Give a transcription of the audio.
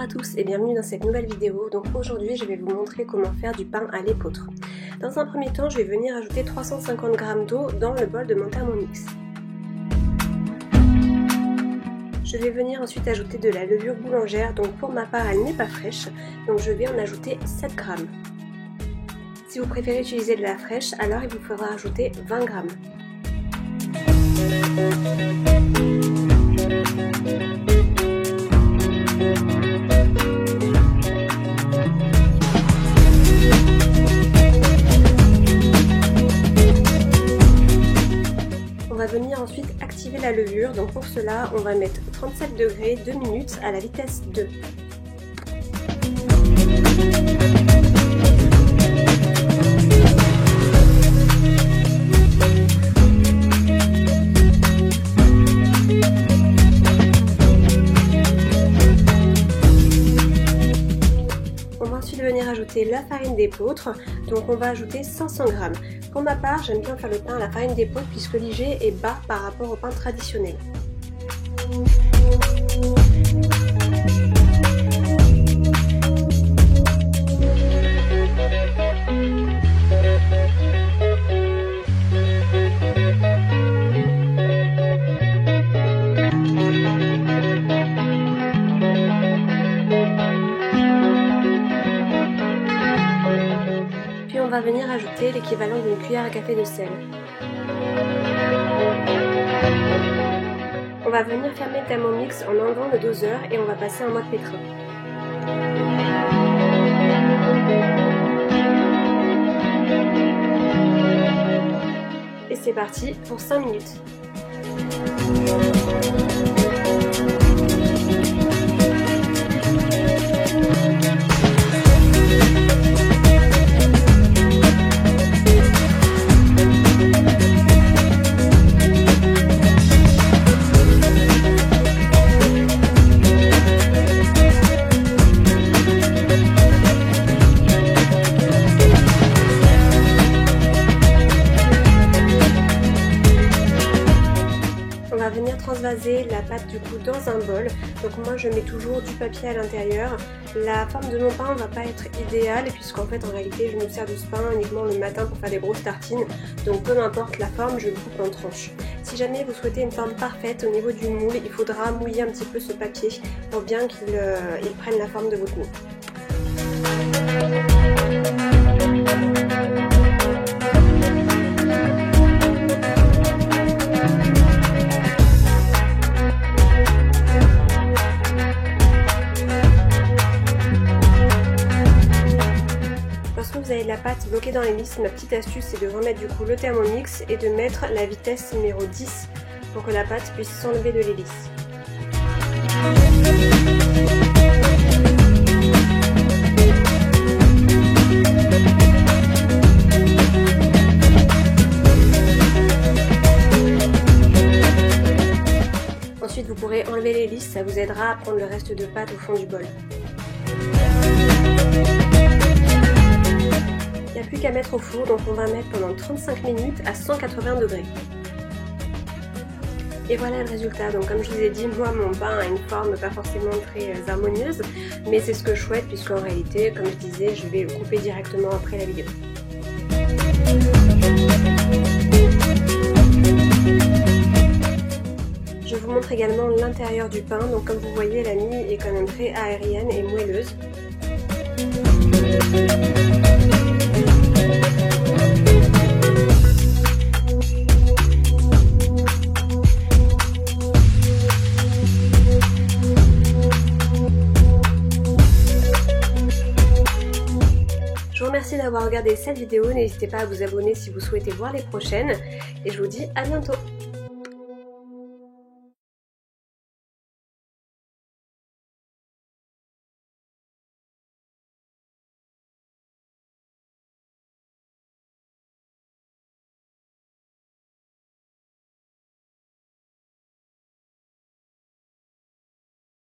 à tous et bienvenue dans cette nouvelle vidéo. Donc aujourd'hui je vais vous montrer comment faire du pain à l'épeautre. Dans un premier temps je vais venir ajouter 350 g d'eau dans le bol de mon Thermomix. Je vais venir ensuite ajouter de la levure boulangère, donc pour ma part elle n'est pas fraîche, donc je vais en ajouter 7 g. Si vous préférez utiliser de la fraîche, alors il vous faudra ajouter 20 g. On va venir ensuite activer la levure, donc pour cela on va mettre 37 degrés 2 minutes à la vitesse 2. On va ensuite venir ajouter la farine d'épeautre, donc on va ajouter 500 g. Pour ma part, j'aime bien faire le pain à la farine d'épeautre puisque l'IG est bas par rapport au pain traditionnel. On va venir ajouter l'équivalent d'une cuillère à café de sel. On va venir fermer le Thermomix en enlevant le doseur et on va passer en mode pétrin. Et c'est parti pour 5 minutes. On va venir transvaser la pâte du coup dans un bol, donc moi je mets toujours du papier à l'intérieur. La forme de mon pain ne va pas être idéale puisqu'en fait en réalité je me sers de ce pain uniquement le matin pour faire des grosses tartines, donc peu m'importe la forme, je le coupe en tranches. Si jamais vous souhaitez une forme parfaite au niveau du moule, il faudra mouiller un petit peu ce papier pour bien qu'il prenne la forme de votre moule. Vous avez de la pâte bloquée dans l'hélice, ma petite astuce c'est de remettre du coup le Thermomix et de mettre la vitesse numéro 10 pour que la pâte puisse s'enlever de l'hélice. Ensuite vous pourrez enlever l'hélice, ça vous aidera à prendre le reste de pâte au fond du bol. Il n'y a plus qu'à mettre au four, donc on va mettre pendant 35 minutes à 180 degrés. Et voilà le résultat. Donc comme je vous ai dit, moi mon pain a une forme pas forcément très harmonieuse, mais c'est ce que je souhaite puisqu'en réalité, comme je disais, je vais le couper directement après la vidéo. Je vous montre également l'intérieur du pain. Donc comme vous voyez, la mie est quand même très aérienne et moelleuse. Je vous remercie d'avoir regardé cette vidéo, n'hésitez pas à vous abonner si vous souhaitez voir les prochaines et je vous dis à bientôt.